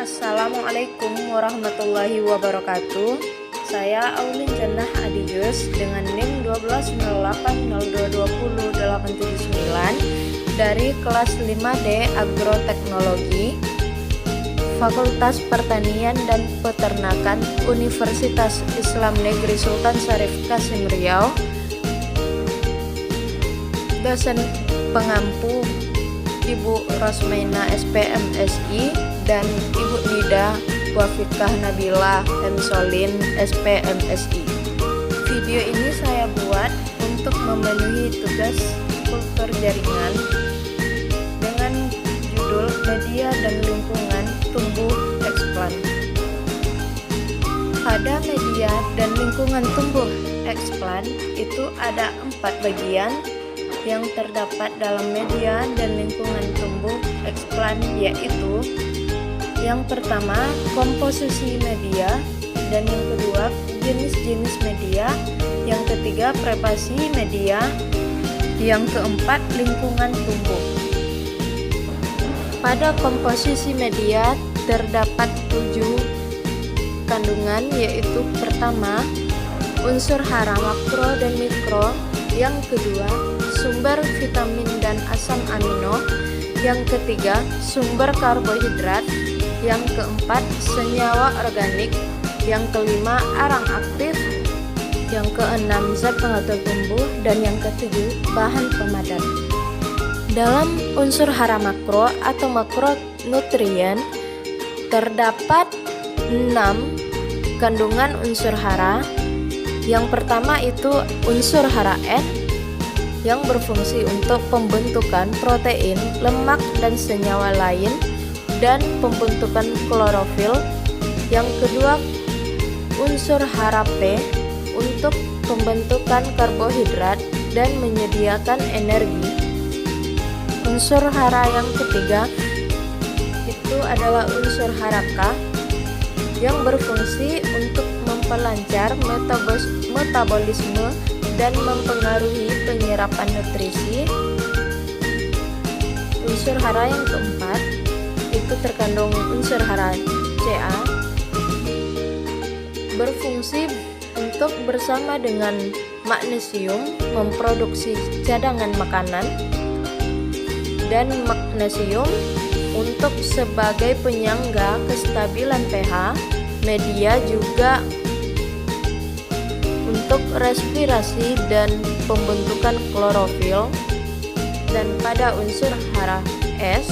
Assalamualaikum warahmatullahi wabarakatuh. Saya Aulin Jannah Adijus dengan NIM 120802089 dari kelas 5D Agroteknologi Fakultas Pertanian dan Peternakan Universitas Islam Negeri Sultan Syarif Kasim Riau. Dosen pengampu Ibu Rosmaina SPMSI dan Ibu Nida Wafikah Nabila M. Solin SPMSI. Video ini saya buat untuk memenuhi tugas kultur jaringan dengan judul Media dan Lingkungan Tumbuh Eksplan. Pada media dan lingkungan tumbuh eksplan itu ada 4 bagian yang terdapat dalam media dan lingkungan tumbuh eksplan, yaitu yang pertama komposisi media, dan yang kedua jenis-jenis media, yang ketiga prepasi media, yang keempat lingkungan tumbuh. Pada komposisi media terdapat 7 kandungan, yaitu pertama unsur hara makro dan mikro, yang kedua sumber vitamin dan asam amino, yang ketiga sumber karbohidrat, yang keempat senyawa organik, yang kelima arang aktif, yang keenam zat pengatur tumbuh, dan yang ketujuh bahan pemadat. Dalam unsur hara makro atau makronutrien terdapat 6 kandungan unsur hara. Yang pertama itu unsur hara N yang berfungsi untuk pembentukan protein, lemak, dan senyawa lain, dan pembentukan klorofil. Yang kedua unsur hara P untuk pembentukan karbohidrat dan menyediakan energi. Unsur hara yang ketiga itu adalah unsur hara K yang berfungsi untuk memperlancar metabolisme dan mempengaruhi penyerapan nutrisi. Unsur hara yang keempat itu terkandung unsur hara Ca, berfungsi untuk bersama dengan magnesium memproduksi cadangan makanan, dan magnesium untuk sebagai penyangga kestabilan pH. Media juga untuk respirasi dan pembentukan klorofil. Dan pada unsur hara S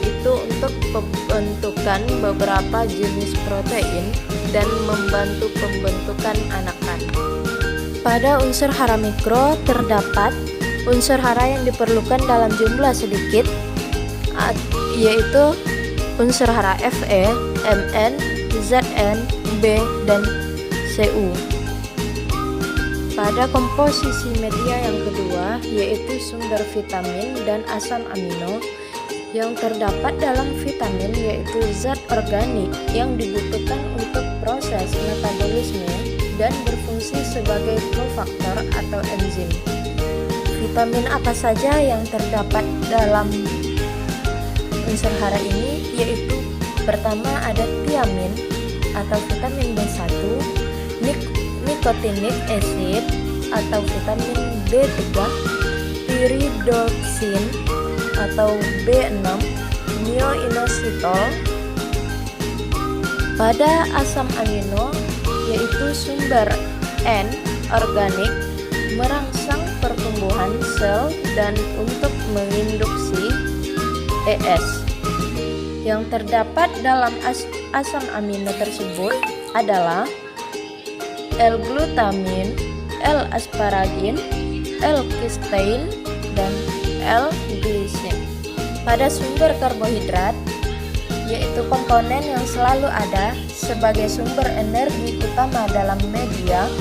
itu untuk pembentukan beberapa jenis protein dan membantu pembentukan anakan. Pada unsur hara mikro terdapat unsur hara yang diperlukan dalam jumlah sedikit, yaitu unsur hara Fe, Mn, Zn, B, dan Cu. Pada komposisi media yang kedua, yaitu sumber vitamin dan asam amino, yang terdapat dalam vitamin yaitu zat organik yang dibutuhkan untuk proses metabolisme dan berfungsi sebagai kofaktor atau enzim. Vitamin apa saja yang terdapat dalam unsur hara ini, yaitu pertama ada tiamin atau vitamin B1, nicotinic acid atau vitamin B3, pyridoxine atau B6, myoinositol. Pada asam amino yaitu sumber N organik merangsang pertumbuhan sel dan untuk menginduksi Es. Yang terdapat dalam asam amino tersebut adalah L-glutamin, L-asparagin, L-cysteine, dan L-glycine. Pada sumber karbohidrat, yaitu komponen yang selalu ada sebagai sumber energi utama dalam media,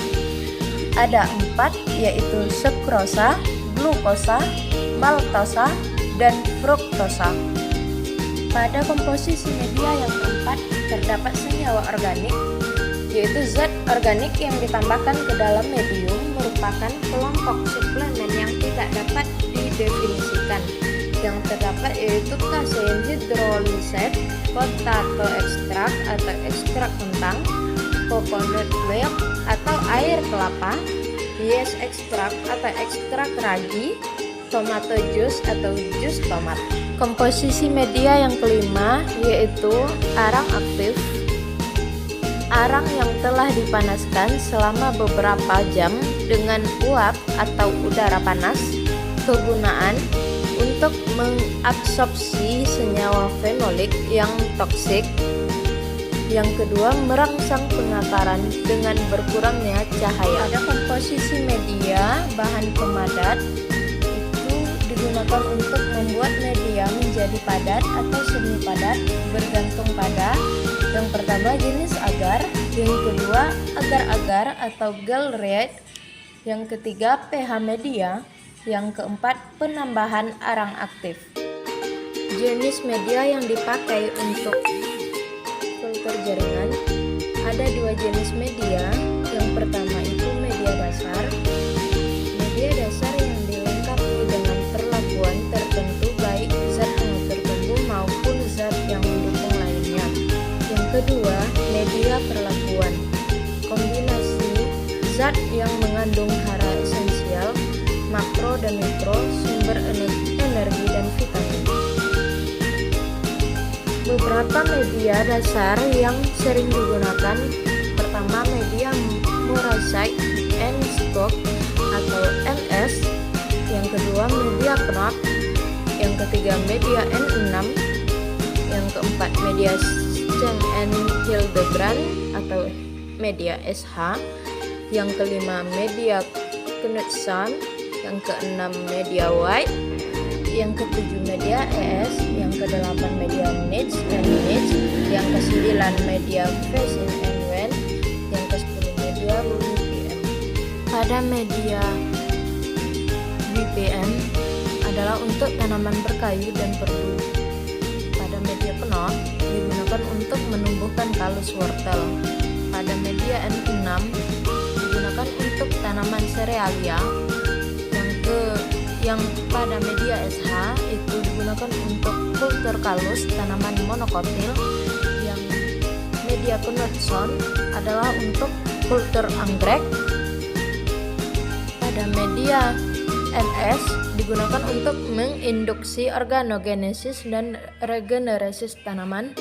ada 4, yaitu sukrosa, glukosa, maltosa, dan fruktosa. Pada komposisi media yang keempat terdapat senyawa organik, yaitu zat organik yang ditambahkan ke dalam medium merupakan kelompok suplemen yang tidak dapat didefinisikan. Yang terdapat yaitu kasein hidrolisat, potato extract atau ekstrak kentang, coconut milk atau air kelapa, yeast extract atau ekstrak ragi, tomato juice atau jus tomat. Komposisi media yang kelima yaitu arang aktif. Arang yang telah dipanaskan selama beberapa jam dengan uap atau udara panas. Kegunaan untuk mengabsorpsi senyawa fenolik yang toksik. Yang kedua, merangsang pengakaran dengan berkurangnya cahaya. Pada komposisi media, bahan pemadat itu digunakan untuk membuat media menjadi padat atau semi padat bergantung pada yang pertama jenis agar, yang kedua agar-agar atau gel-red, yang ketiga pH media, yang keempat penambahan arang aktif. Jenis media yang dipakai untuk filter jaringan ada dua jenis media. Yang pertama itu media dasar. Media dasar yang dilengkapi dengan perlakuan tertentu baik zat pengukur tumbuh maupun zat yang mendukung lainnya. Yang kedua, media perlakuan. Kombinasi zat yang mengandung hara esensial, makro dan mikro, sumber energi dan vitamin. Beberapa media dasar yang sering digunakan, pertama media Morazic and Stock atau MS, yang kedua media Knott, yang ketiga media N6, yang keempat media Cheng and Hildebrand atau media SH, yang kelima media Knudsen, yang keenam media White, yang ketujuh media ES, yang kedelapan media Niche and Niche, yang kesembilan media Facin and Wen, yang kesepuluh media BPM. Pada media BPM adalah untuk tanaman berkayu dan perdu. Pada media Knott digunakan untuk menumbuhkan kalus wortel. Pada media N6 digunakan untuk tanaman serealia. Yang pada media SH itu digunakan untuk kultur kalus tanaman monokotil. Yang media Knudsen adalah untuk kultur anggrek. Pada media NS digunakan untuk menginduksi organogenesis dan regenerasi tanaman.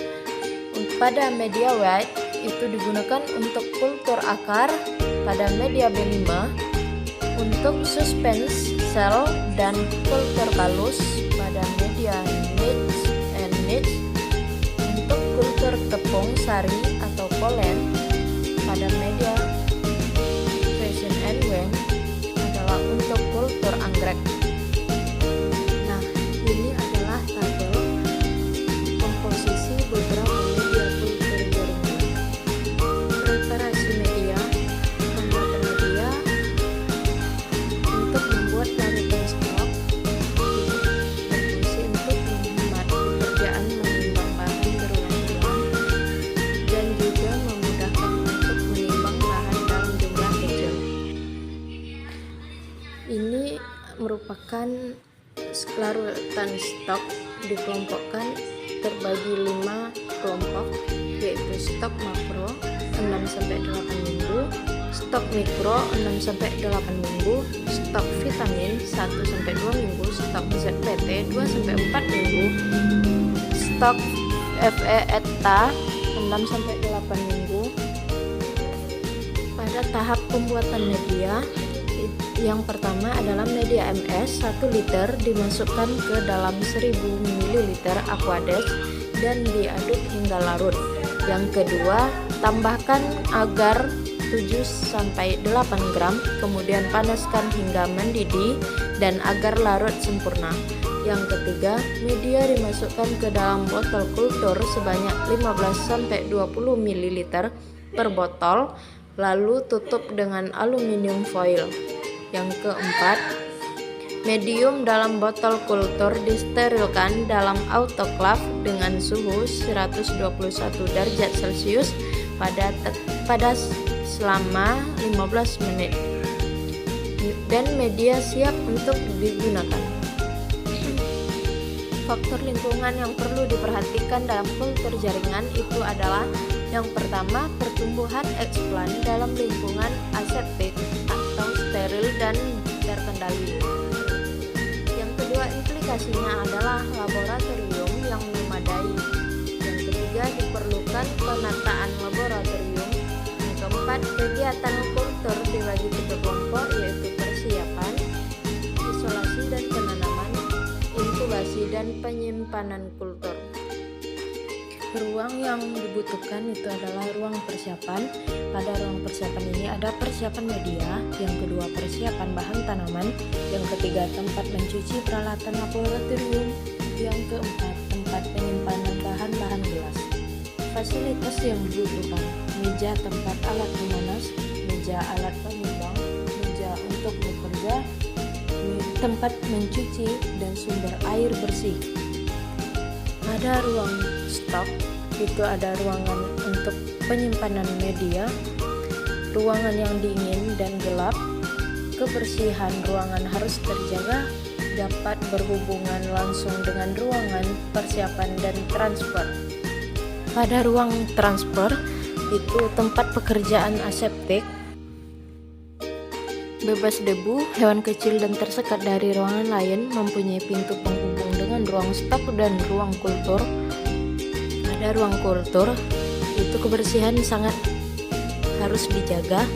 Pada media White itu digunakan untuk kultur akar. Pada media B5 untuk suspens sel dan kultur kalus. Pada media Niche and Niche untuk kultur tepung sari atau polen. Pada media Facin and Wen adalah untuk kultur anggrek. Nah, ini adalah tabel komposisi beberapa media kultur jaringan. Preparasi media, pembuatan media untuk membuat larutan stok, berfungsi untuk menghemat pekerjaan menimbang bahan berulang-ulang dan juga memudahkan untuk menimbang bahan dalam jumlah kecil. Ini merupakan larutan stok dikelompokkan terbagi 5 kelompok, yaitu stok makro 6-8 minggu, stok mikro 6-8 minggu, stok vitamin 1-2 minggu, stok ZPT 2-4 minggu, stok FE ETA 6-8 minggu. Pada tahap pembuatan media, yang pertama adalah media MS 1 liter dimasukkan ke dalam 1000 ml Aquadex dan diaduk hingga larut. Yang kedua, tambahkan agar 7-8 gram, kemudian panaskan hingga mendidih dan agar larut sempurna. Yang ketiga, media dimasukkan ke dalam botol kultur sebanyak 15-20 ml per botol, lalu tutup dengan aluminium foil. Yang keempat, medium dalam botol kultur disterilkan dalam autoclave dengan suhu 121 derajat Celcius pada selama 15 menit dan media siap untuk digunakan. Faktor lingkungan yang perlu diperhatikan dalam kultur jaringan itu adalah yang pertama, pertumbuhan eksplan dalam lingkungan aseptik atau steril dan terkendali. Yang kedua, implikasinya adalah laboratorium yang memadai. Yang ketiga, diperlukan penataan laboratorium. Yang keempat, kegiatan kultur dibagi tiga kelompok, yaitu persiapan, isolasi dan penanaman, inkubasi dan penyimpanan kultur. Ruang yang dibutuhkan itu adalah ruang persiapan. Pada ruang persiapan ini ada persiapan media, yang kedua persiapan bahan tanaman, yang ketiga tempat mencuci peralatan laboratorium, yang keempat tempat penyimpanan bahan-bahan gelas. Fasilitas yang dibutuhkan: meja tempat alat memanas, meja alat penimbang, meja untuk bekerja, tempat mencuci, dan sumber air bersih. Pada ruang stok itu ada ruangan untuk penyimpanan media, ruangan yang dingin dan gelap. Kebersihan ruangan harus terjaga, dapat berhubungan langsung dengan ruangan persiapan dan transfer. Pada ruang transfer itu tempat pekerjaan aseptik, bebas debu, hewan kecil dan tersekat dari ruangan lain, mempunyai pintu penghubung dengan ruang stok dan ruang kultur. Pada ruang kultur itu kebersihan sangat harus dijaga,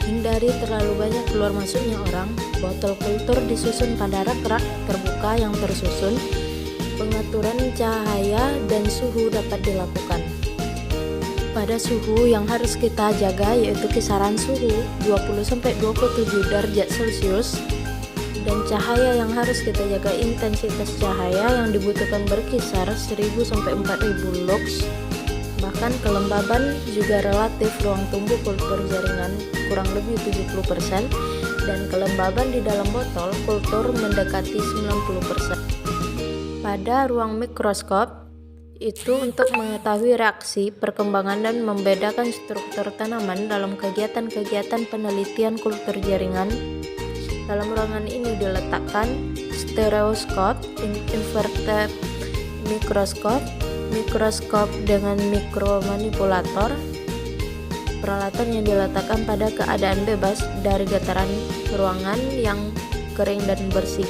hindari terlalu banyak keluar masuknya orang. Botol kultur disusun pada rak-rak terbuka yang tersusun. Pengaturan cahaya dan suhu dapat dilakukan. Pada suhu yang harus kita jaga yaitu kisaran suhu 20-27 derajat Celcius, dan cahaya yang harus kita jaga intensitas cahaya yang dibutuhkan berkisar 1000-4000 lux. Bahkan kelembaban juga relatif ruang tumbuh kultur jaringan kurang lebih 70%, dan kelembaban di dalam botol kultur mendekati 90%. Pada ruang mikroskop itu untuk mengetahui reaksi, perkembangan, dan membedakan struktur tanaman dalam kegiatan-kegiatan penelitian kultur jaringan. Dalam ruangan ini diletakkan stereoskop, inverted mikroskop, mikroskop dengan mikromanipulator, peralatan yang diletakkan pada keadaan bebas dari getaran ruangan yang kering dan bersih.